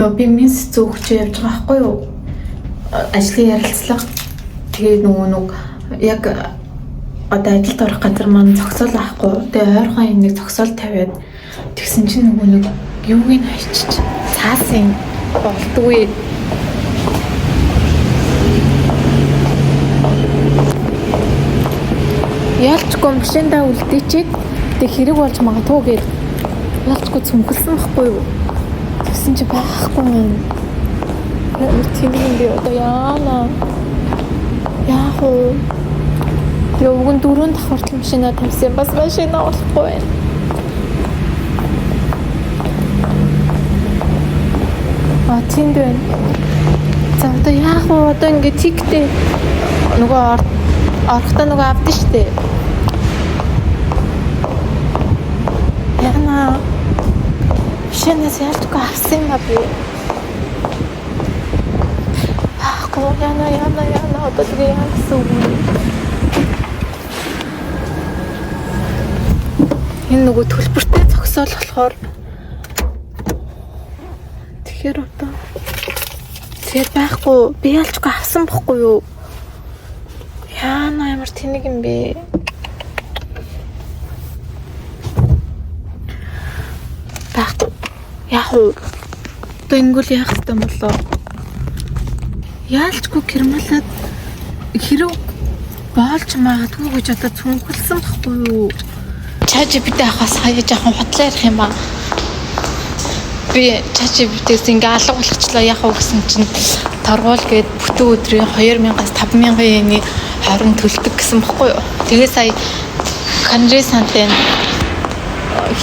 Би минс зөвхөж явж байгаа байхгүй юу? Ажлын ярилцлага. Тэгээд нөгөө яг одоо ажилд орох газар маань зогсоол авахгүй. Тэгээд ойрхон энийг зогсоол тавиад тэгсэн чинь нөгөө юуг нь хайчиж цаасын болдгүй. Ялчгүй машиндаа үлдээчихэд тэг хэрэг болж магадгүй гээд ялчгүй цүнхэлсэн байхгүй юу? Тэгсэн чи байхгүй юм. Тэмээ би одоо яана. Яах вэ? Явган дөрөв давхар машина тавьсан бас машина олохгүй байна. Тэнд байна. За одоо яах вэ? Одоо ингэ тиктэй нөгөө орохтой нөгөө авдсан шүү дээ. Яна машинаас ялчгүй авсан юм би. Яна одоо тэгээ яасан юм. Энэ нөгөө төлбөртэй зогсоол болохоор тэгэхээр одоо тэгээд байхгүй би ялчгүй авсан бохгүй юу? Яна ямар тэнэг юм бэ? Байхгүй. Яах вэ? Одоо ингүүл яах ёстой юм болоо? Яалчгүй гэрмэлээд хэрэг боолж магадгүй гэж одоо цүнхэлсэн байхгүй юу? ChatGPT ахаас хаяа жоохон худлаа ярих юм аа. Би ChatGPT-с ингээ алга болгочлоо яах вэ гэсэн чинь торгуул гээд бүтэн өдрийн 2000-аас 5000 йены хорон төлдөг гэсэн баггүй юу. Тэгээ сая Канри сантын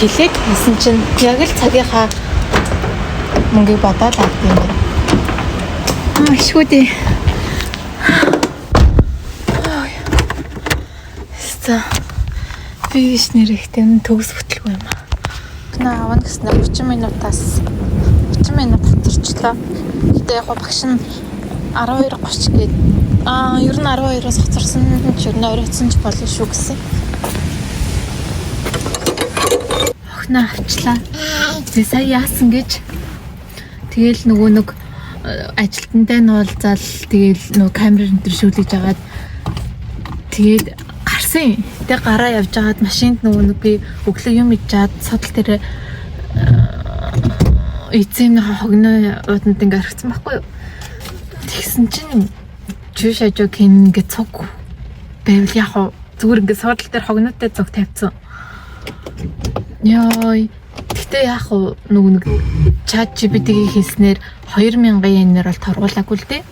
хэлээд хэлсэн чинь яг л цагийнхаа мөнгөийг бодоод авдаг юм байна. Шүдээ. За. Биш нэрэгтэй төгс хөтлөхгүй юм аа. Авна гэснээр 30 минутаас 30 минут хоцорчлоо. Гэтэ яг багш нь 12:30 гээд ер нь 12-оос хоцорсон ч ер нь оройтсон ч болно шүү гэсэн. Охноо авчлаа. Тэ сая яасан гэж. Тэгэл нөгөө ажилтнтай нь уулзаал тэгэл нөгөө камер энэ төр шүүлж агаад тэгээд гарсан. Тэг гараа явж агаад машинд нөгөө би өглөө юм ичээд содол дээр эцэмний хогноо ууданд ингээ орчихсон байхгүй юу? Тэгсэн чинь чүш ажиг ингээ цуг байвал яг зүгээр ингээ содол дээр хогноотой цуг тавьсан. Яй. Гэтэ яг нөгөө ChatGPT-ийг хийснээр 2000 йенээр бол торгуулаагүй л дээ.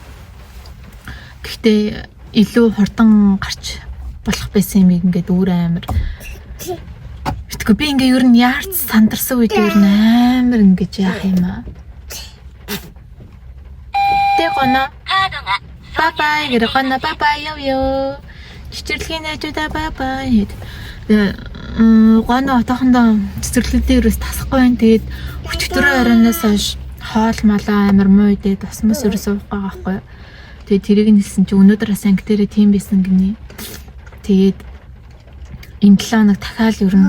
Гэхдээ илүү хурдан гарч болох байсан юм ингээд өөр амар. Гэтэ би ингээ ер нь яарч сандарсан үед ер нь амар ингэж яах юм аа. Тэ гона. Бай гэр гона бай ёо. Чичэрлэгийн найзуудаа бай. Гона отохондоо цэцэрлэгтэй ерөөс тасахгүй байна. Тэгээд өчтөрөө оройноос хойш хоол малаа амар муу идээд тосмос ерөөсөө уух байгаа байхгүй. Тэгээд тэрийг нэлсэн чи өнөөдөр бас ангитэрээ тийм байсан гинэ. Тэгээд энэ 7 хоног дахиад ер нь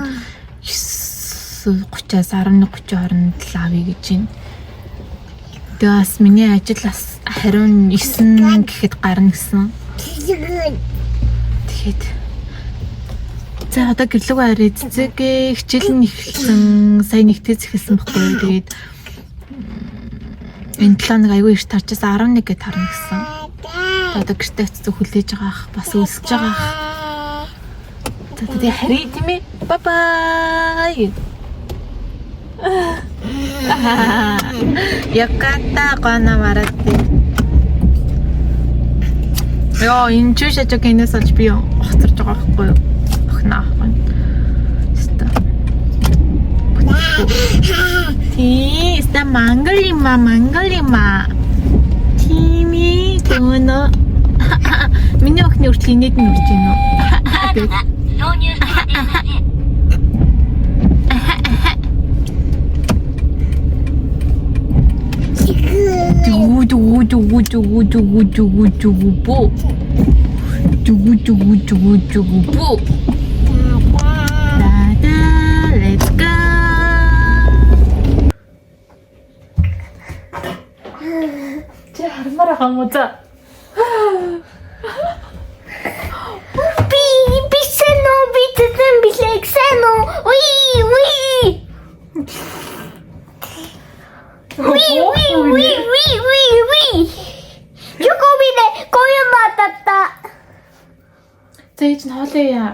9:30-аас 11:30 хооронд л авъя гэж байна. Тэгээд бас миний ажил бас хариун 9 гэхэд гарна гэсэн. Тэгээд за одоо гэрлэг арай цэцэг хичээл нь эхэлсэн. Сая нэгтээс эхэлсэн байхгүй юу. Тэгээд энэ 7 хоног аягүй их тарчсан 11 гэж тарна гэсэн. Одоо гэртээ цэцэг хүлээж байгаа бас өсөж байгаа. Тэгээ харъя тийм ээ. Бай. Яката гана марати. Яа, энэ ч шажиг энэс олж би хоцорж байгаа байхгүй юу? Охноо ахгүй. Тий, ста мангалима. Тими төнө. Миний охины хүртэл инээд нь үрж гинөө. Let's go. Чи хармаар байгаа юм уу за? Би сэно би тэсэн билэг сэно. Уи. Чукобине коё матата. Зээж нь хоолоё.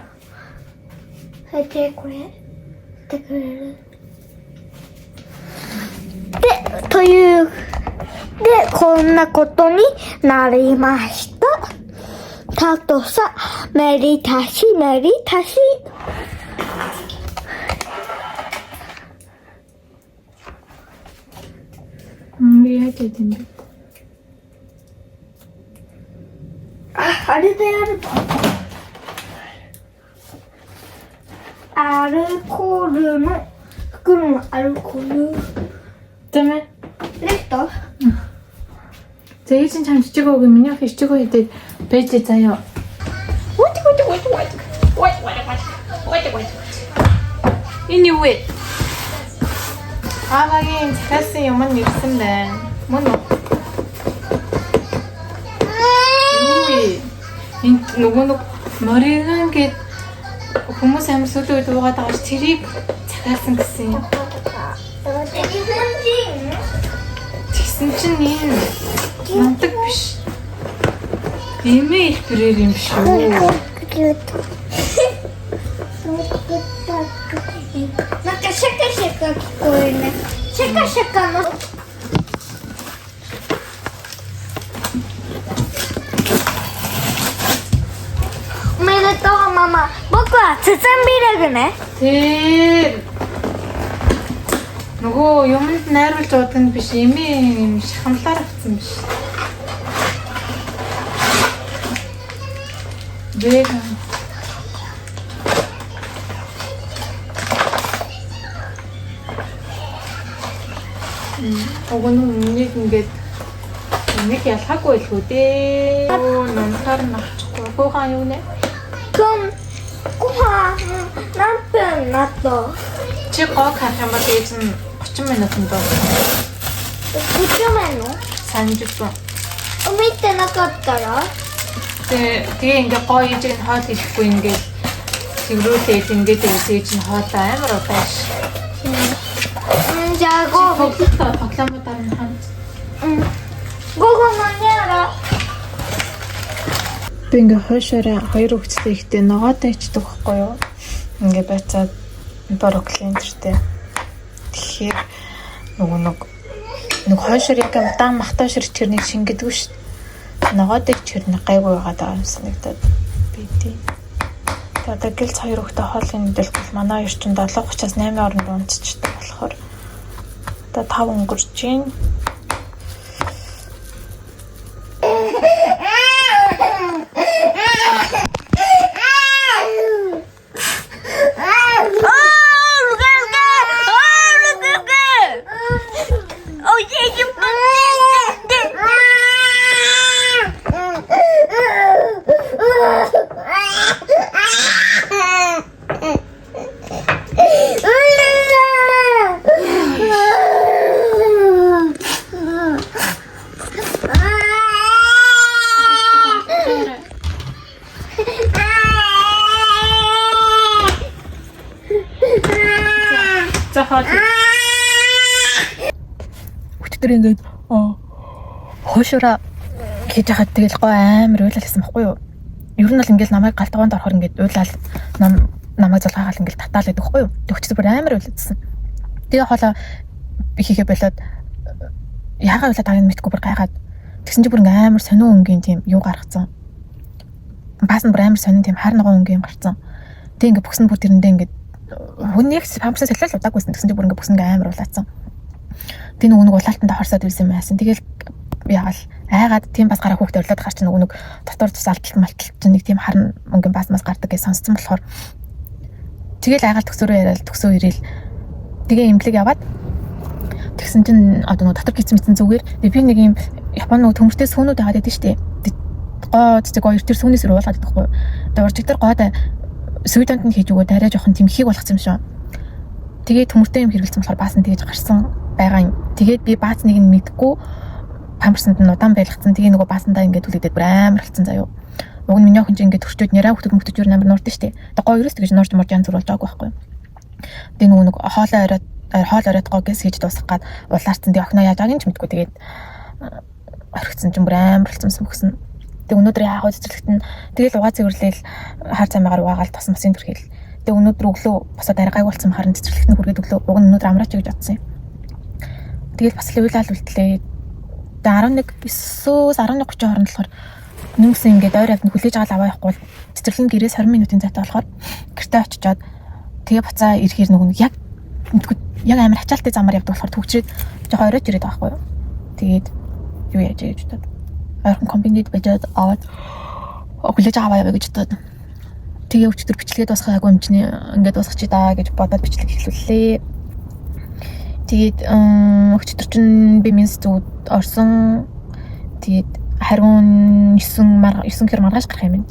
Хэтэквэ. Тоюこんなことになりました。たとさ、めりたし。Яа гэдэг юм бэ?あれでやると。アルコールの袋のアルコール。 Тэмээ. Лето. Зээж нь чам чичиг өг миний хичиг өйдээд байж заяа. Энэ юу вэ? Аавагийн цахиасан юм нь ирсэн байна. Мөн үү? Юу вэ? Энд нөгөө нэг мориган гэд хүмүүс амар сүүлийн үед уугаад байгаа ш тэрийг цахиалсан гэсэн юм. Тэгсэн чинь энэ намдаг биш. Эмээ их бүрээр юм шүү. なんかシャカシャカ聞こえるね。シャカシャカの。おめでとうママ。僕は包んビレグね。 Тэр нөгөө юмд найруулж удах нь биш эмээ юм шахамлаар авсан биш. Веган. Нэг ингээд нэг ялхаагүй л үү дээ. Намсаар навчихгүй. Гохан юу нэ? ご飯何分なったЧи гоо кафе мод ээж нь 30 минут нь доо. 50円の 30分. 見てなかったら Тэгээ ингээ гоо ээжийг нь хоол хийхгүй ингээ цэврүүлээд ингээ ээж нь хоолоо амар удааш. じゃあ午後 Тоглоомудаар нь хамт. 午後何やろ Би ингээ хойшоороо хоёр хүүхэдтэй ихтэй ногоотой ичдэг байхгүй юу? Ингээ байцаад брокколин тэртэй. Тэгэхээр нөгөө нэг хойшоор яг удаан махтай ширч чирнийг шингэдэг шүү дээ. Ногоотой чирний гайгүй байгаад байгаа юм санагдаад би тий. Одоо гэлц хоёр хүүхэдтэй хоолны мэдээлэл манай орчинд 7:30-аас 8 хооронд унтчихдаг болохоор одоо 5 өнгөрч чинь. Өчтөр ингээд хошуура хийж хаад тэгэл гоо амар уйлалсан байхгүй юу? Ер нь бол ингээд намайг галтгоонд орохоор ингээд уйлал намайг зулгаагаал ингээд татаал гэдэг байхгүй юу? Өчтөр бүр амар уйлалсан. Тэгээ хоолоо хийхээ болоод яагаад уйлаад байгааг нь мэдгүй бүр гайхаад тэгсэн чинь бүр ингээд амар сонио өнгийн тийм юу гаргацсан. Баас нь бүр амар сонин тийм хар ногоон өнгийн гарцсан. Тэг ингээд бүксэн бүр тэрэндээ ингээд хүнийг пампсаа солиол удаагүйсэн тэгсэн чинь бүр ингээд бүксэн ингээд амар улаацсан. Тэг нэг улаалтанд хорсоод ирсэн байсан. Тэгэл яагаал айгаад тийм бас гараа хүүхдээ орлоод гарч нэг дотор тус алдалт малталт чинь нэг тийм харн мөнгөн бас гардаг гэж сонссон болохоор тэгэл айгаал төгсөөрөө яриад төгсөө ирээл тэгээ имлэг яваад тэгсэн чинь одоо дотор гисмэтэн зүгээр би нэг юм Японы төмөртэй сүүнүүд байгаад байдаг шүү дээ. Гоо цэцэг хоёр тэр сүүнээс уулгаад байхгүй. Тэгээ уржиг дээр гоодаа сүйдэнд нь хийж өгөө дараа жоохон тийм ихийг болгоцсон юм шүү. Тэгээ төмөртэй юм хэрэгэлсэн болохоор баасан тэгэж гарсан байгаа юм. Тэгээд би баац нэг нь мэдгүй памперсанд нь удаан байлгацсан. Тэгээ нөгөө баасандаа ингээд түлэгдээд бүр амар болцсон заяа. Уг нь миний охин чинь ингээд төрчөөд нэраа хөтөд юу амар нуурдаг штэ. Тэгээ гоё ерөөс тэгж нуурж янз бүр болж байгаагүй байхгүй. Тэгээ нөгөө нэг хоол оройд гогээс хийж дуусгах гад улаарцсан. Тэгээ охиноо яаж агийн ч мэдгүй тэгээд орхицсан чинь бүр амар болцсон мөксөн. Тэгээ өнөөдөр яах вэ цэцэрлэгт нь тэгэл угаа цэвэрлээл хар цаймаагаар угаагаал тосон масын төрхийл. Тэгээ өнөөдөр өглөө босоод арай гайвуулсан харин цэцэрлэгт нь хүргээд өглөө уг нь өнөөдөр амраач гэж бодсон юм. Тэгэл бас л уйлал үлдлээ. Тэгээ 11:09-11:30 хооронд болохоор нүүсэн ингээд ойр авд нь хүлээж аваад аваа явахгүй цэцэрлэг гэрээс 20 минутын зайтай болохоор гэртээ очичоод тэгээ буцаа ирэхээр нөгөө яг амар ачаалттай замаар явдаг болохоор төгчрээд жоохон оройч ирээд байгаа байхгүй юу. Тэгээд юу яаж гэж бодоод ойрхон комбинэд бажаад аваад хүлээж аваа яваа гэж бодоод тэгээ өчтөр бичлэгээ дуусгаагүй юм чинь ингээд дуусгачих даа гэж бодоод бичлэг эхлүүллээ. Тэгээд өчтөр чинь би минс зүуд орсон. Тэгээд хариун 9 хэр маргааш гарах юм.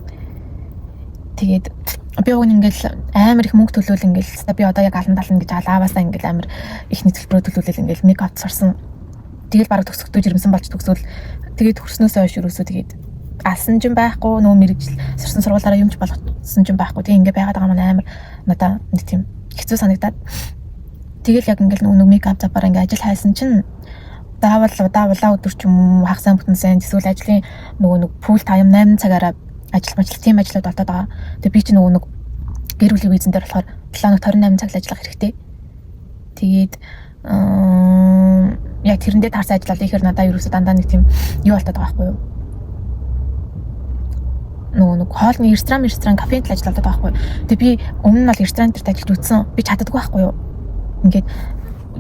Тэгээд би уг нь ингээл амар их мөнгө төлөөл ингээл би одоо яг алан тална гэж алааваасаа ингээл амар их нийтлбэрөө төлөөлөл ингээл мейкап сурсан. Тэгэл бараг төгсөхдөө жирэмсэн болж төгсөөл тэгээд хөрснөөсөө хойш юусоо тэгээд алсан ч юм байхгүй нөө мэрэгжил сурсан сургуулаараа юмч болгосон ч юм байхгүй. Тэгээ ингээ байгаад байгаа маань амар надаа нэг тийм хэцүү санагдаад тэгэл яг ингээл нөгөө мейкап запаар ингээ ажил хайсан чинь даавал удаа өдөр ч юм уу хагасаа бүтэн сайн эсвэл ажлын нөгөө пул тайм 8 цагаараа ажил тийм ажлууд болоод байгаа. Тэгээ би чи нөгөө нэг гэр бүлийн визэн дээр болохоор 7-28 цаг л ажиллах хэрэгтэй. Тэгээд яг тэрэндээ таарсан ажиллаад ихээр надаа ерөөсө дандаа нэг тийм юу болоод байгаа байхгүй юу? Нөгөө нэг хоолны ресторан кафед л ажиллаад байгаа байхгүй юу? Тэгээ би өмнө нь бол ресторан дээр ажиллаж үзсэн. Би чаддаггүй байхгүй юу? Ингээд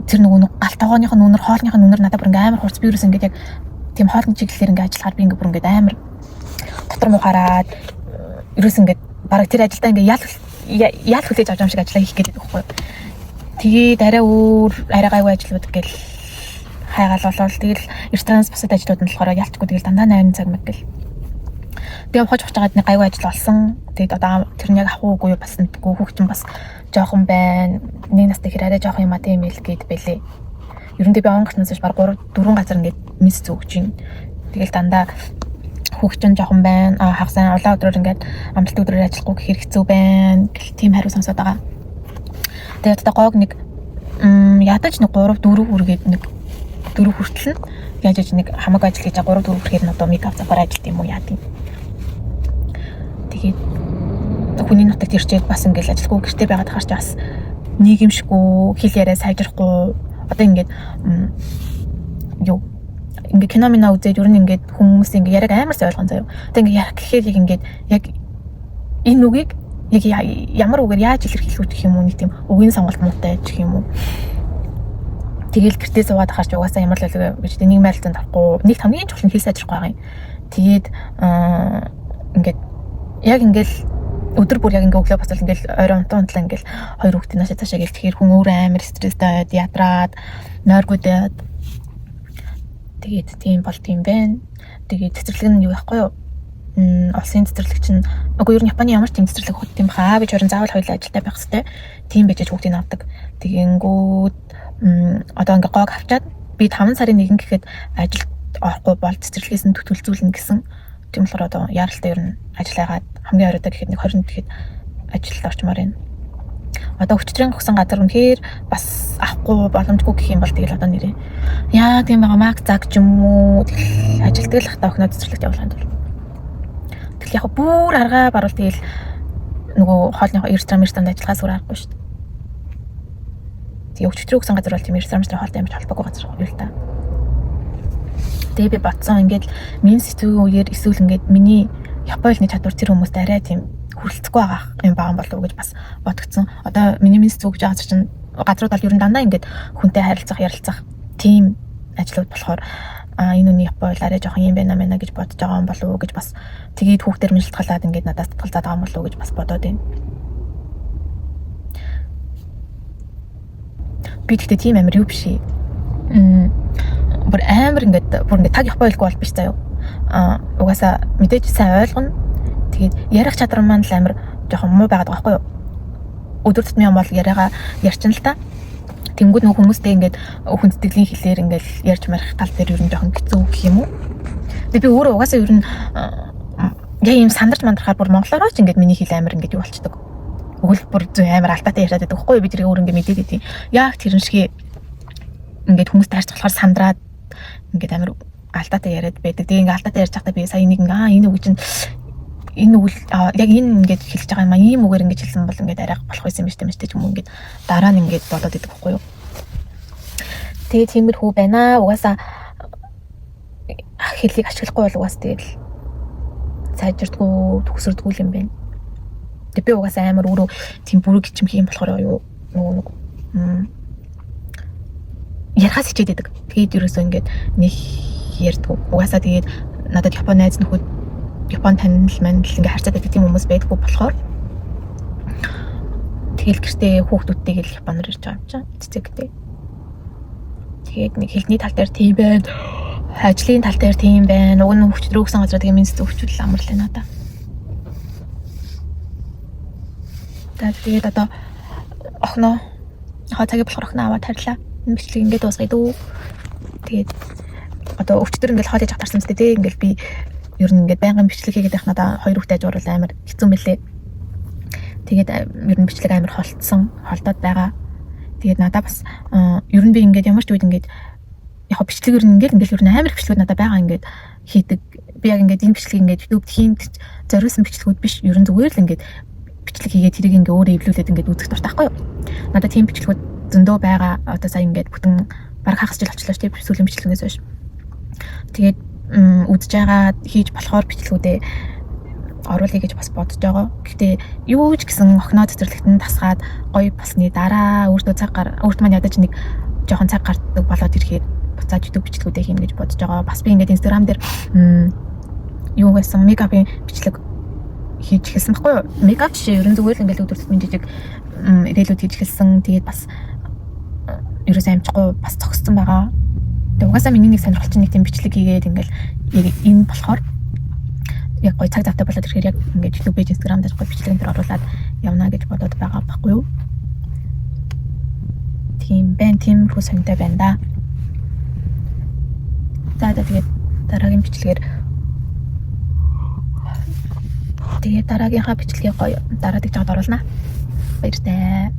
тэр нөгөө галтгооныхын үнэр хоолныхын үнэр надад бүр ингээ амар хурц би ерөөс ингээ яг тийм хоолны чиглэлээр ингээ ажиллахаар би ингээ бүр ингээ амар дотор мухаараад ерөөс ингээ бараг тэр ажилдаа ингээ ял хүлээж авч юм шиг ажиллаа хийх гэдэг байхгүй. Тэгээд арай гайгүй ажлууд гэл хайгаал болол тэгэл ресторанс бусад ажлууд нь болохоор ялчгүй тэгэл дандаа 8 цаг мэг гэл. Тэгээ ухаж ухажгаад нэг гайгүй ажил болсон. Тэгээд одоо тэр нь яг ах уугүй бас мэдгүй хүүхчин бас жоохон байна. Нэг настай хэр арай жоохон юм а тийм л гээд бэлээ. Ерөндөө би он гартнаас баг 3-4 газар ингээд мис зүгж байна. Тэгэл дандаа хүүхчин жоохон байна. Хагасаа улаан өдрөөр ингээд амралт өдрөөр ажиллахгүй гэхэр хэцүү байна. Гэл тийм хариу сонсоод байгаа. Тэгээд одоо гоог нэг ядаж нэг 3-4 хүргээд нэг 4 хүртэл нь яаж иж нэг хамаагүй ажил хийж 3-4 хүрэхээр нь одоо мейкап запаар ажилт юм уу яа тийм. Тэгээд хүний нутагт ирчээд бас ингээл ажилгүй гэртээ байгаад хаар чи бас нийгэмшгүй хэл яриа сайжрахгүй одоо ингээд юу ингээ кино минь үзээд ер нь ингээд хүмүүс ингээ яриаг амар сайн ойлгон заяа. Одоо ингээ ярих гэхээр яг ингээд яг энэ үгийг яг ямар үгээр яаж илэрхийлэх гэх юм уу нэг тийм үгийн сонголт муутай гэх юм уу. Тэгэл гэртээ суугаад хаарч угаасаа ямар л байлгүй гэж нэг майлтанд авахгүй нэг хамгийн чухал нь хэл сайжрахгүй байгаа юм. Тэгээд ингээд яг ингээл өдөр бүр яг ингээ өглөө босвол ингээл орой унтлаа ингээл хоёр хүүхдээ наашаа цаашаа гээл тэгэхээр хүн өөрөө амар стресстэй ядраад нойргуудаад тэгээд тийм болт юм байна. Тэгээд цэцэрлэг нь юу байхгүй юу? Улсын цэцэрлэг чинь үгүй ер нь Японы ямар ч тийм цэцэрлэг хот тийм хаа гэж өрн заавал хоёулаа ажилтаа байх хэрэгтэй. Тийм байж хүүхдийг авдаг. Тэгэнгүүт одоо ингээ гоог авчаад би 5 сарын 1 гэхэд ажилд орохгүй бол цэцэрлэгээс нь төлөвлөзүүлнэ гэсэн. Тийм болохоор одоо яаралтай ер нь ажиллаагаад хамгийн оройдоо гэхэд нэг 20 гэхэд ажилд орчмоор байна. Одоо өчтөрийн гогсон газар үнэхээр бас авахгүй боломжгүй гэх юм бол тэгэл одоо нэрээ. Яа тийм байгаа маг цаг ч юм уу ажилтдаг л хата охиноо цэцэрлэгт явуулахын тулд. Тэгэл яг бүр аргаа баруул тэгэл нөгөө хоолны ресторанд ажиллахаас өөр аргагүй шүү дээ. Тэгээ өчтөрийн гогсон газар бол тийм ресторан хоолтой ямар ч холбоогүй газар юу л та. Тэгээ би бодсон ингээд миний сэтгүүгийн үеэр эсвэл ингээд миний Японы чадвар тэр хүмүүст арай тийм хүрэлцэхгүй байгаа юм байгаа болов уу гэж бас бодгдсон. Одоо миний зүгж байгаа чинь газрууд бол ер нь дандаа ингээд хүнтэй харилцах, ярилцах тийм ажлууд болохоор энэ үний Япон арай жоохон юм байна мэнэ гэж бодож байгаа юм болов уу гэж бас тэгээд хүүхдэр минь шалтгаалаад ингээд надаас татгалзаад байгаа юм болов уу гэж бас бодоод байна. Би тэгтээ тийм амар юу биш. Бүр амар ингээд таг Япон хэлгүй бол биш заяа. Угаасаа мэдээж сайн ойлгоно. Тэгээд ярих чадвар маань л амар жоохон муу байгаад байгаа байхгүй юу? Өдөр тутмын юм бол яриагаа ярьчин л та. Тэнгүүд нөгөө хүмүүстэй ингээд хүндэтгэлийн хэлээр ингээд ярьж марих тал дээр ер нь жоохон хэцүү гэх юм уу. Би өөрөө угаасаа ер нь яа юм сандарч мандрахаар бүр монголоор ч ингээд миний хэл амар ингээд юу болчдөг. Өгөл бүр зүй амар алдаатай яриад байдаг байхгүй юу? Би тэрийг өөр ингээд мэдээд идэв. Яг тэрэн шиг ингээд хүмүүс таарч болохоор сандраад ингээд амар алдаатай яриад байдаг. Тэгээ ингээд алдаатай ярьж байхдаа би сая нэг энэ үг чинь энэ үйл яг энэ ингээд хэлж байгаа юм аа ийм үгээр ингээд хэлсэн бол ингээд арай болох байсан юм шүү дээ ч юм уу ингээд дараа нь ингээд болоод идэг байхгүй юу. Тэгээ тиймэрхүү байна. Угаасаа хэлийг ашиглахгүй бол угаас тэгэл сайжирдгүү төгсөрдгүү юм байна. Тэгээ би угаасаа амар өөрөө тийм бүрэг чимх юм болохоор юу нөгөө ярахаас хичээд байдаг. Тэгээд ерөөсөө ингээд нэг ярьдгүү. Угаасаа тэгээд надад Японы найз нөхөд Япон танил маань л ингээ харьцаад байдаг тийм хүмүүс байдгүй болохоор тэгэл гэртээ хүүхдүүдтэйг л японоор ирж байгаа юм чинь цэцэгтэй. Тэгээд нэг хэлний тал дээр тийм байна. Ажлын тал дээр тийм байна. Уг нь хүүхд рүү гсэн газар тэгээ минь зөвчүүл амарлаа надаа. Тэгээд одоо охноо цагийг болохоор охноо аваад харьлаа. Энэ бичлэг ингээд дуусгая дөө. Тэгээд одоо өвчтөр ингээд хоол хийж авtarсан мэт тий ингээд би ер нь ингээд байнгын бичлэг хийгээд байх надаа 2 хүүхдээ ажуурал амар хэцүү мэлээ. Тэгээд ер нь бичлэг амар холдоод байгаа. Тэгээд надаа бас ер нь би ингээд ямар ч үед ингээд яг бичлэг ер нь ер нь амар бичлэгүүд надаа байгаа ингээд хийдэг. Би яг ингээд энэ бичлэг ингээд YouTube хийх зориулсан бичлэгүүд биш. Ер нь зүгээр л ингээд бичлэг хийгээд тэрийг ингээд өөрөө эвлүүлээд ингээд үзэх дуртай байхгүй юу? Надаа тийм бичлэгүүд зөндөө байгаа. Одоо сая ингээд бүтэн бараг хагас жил болчихлоо шүү дээ сүүлийн бичлэгээс хойш. Тэгээд үзэж байгаа хийж болохоор бичлэгүүдээ оруулъя гэж бас бодож байгаа. Гэхдээ юу ч гэсэн охиноо цэцэрлэгт нь тасгаад гоё басны дараа өөртөө өөрт маань ядаж нэг жоохон цаг гардаг болоод ирэхээр буцаад YouTube бичлэгүүдээ хийнэ гэж бодож байгаа. Бас би ингээд Instagram дээр юу гэсэн мейкапын бичлэг хийж эхэлсэн байхгүй юу? Мейкап жишээ ерөн зүгээр л ингээд өдөр тутмын жижиг ирээлүүд хийж эхэлсэн. Тэгээд бас ерөөсөө амжихгүй бас зогссон байгаа. Тэгээ угаасаа миний нэг сонирхол чинь нэг тийм бичлэг хийгээд ингээл энэ болохоор яг гоё цаг завтай болоод ирэхээр яг ингээд YouTube пэйж Instagram дээр гоё бичлэгэн дээр оруулаад явна гэж бодоод байгаа байхгүй юу? Тийм хүү сонтой байна да. За тэгээд дараагийн бичлэгээр дараагийнхаа бичлэгийг гоё дараад иж жаад оруулнаа. Баяртай.